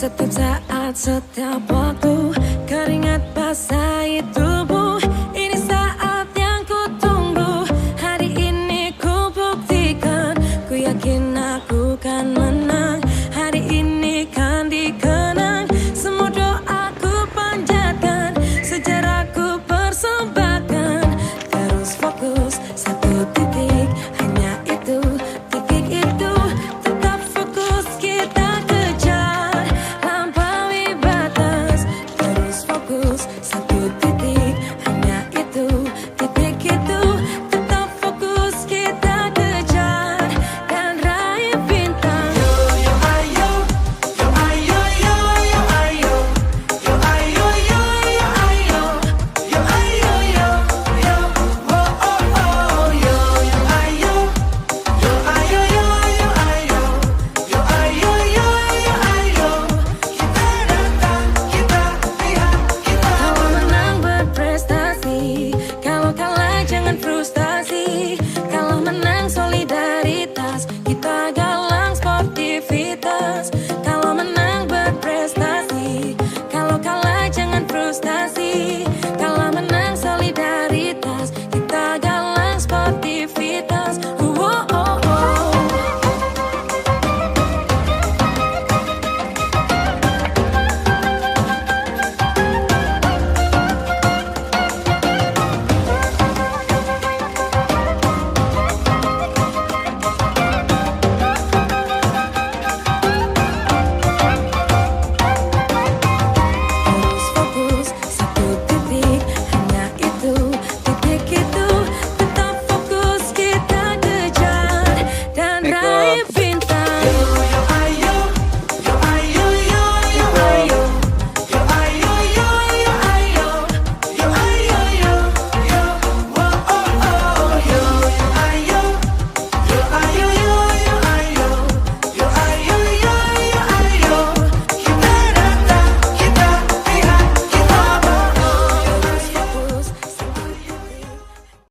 Setiap saat, setiap waktu, keringat basahi tubuh. Ini saat yang ku tunggu. Hari ini ku buktikan, ku yakin aku kan menang. Hari ini kan dikenang, semua doaku panjatkan, sejarah ku persembahkan. Terus fokus, satu titik, hanya itu, titik itu. Tetap fokus, kita kejar, lampaui batas. Terus fokus,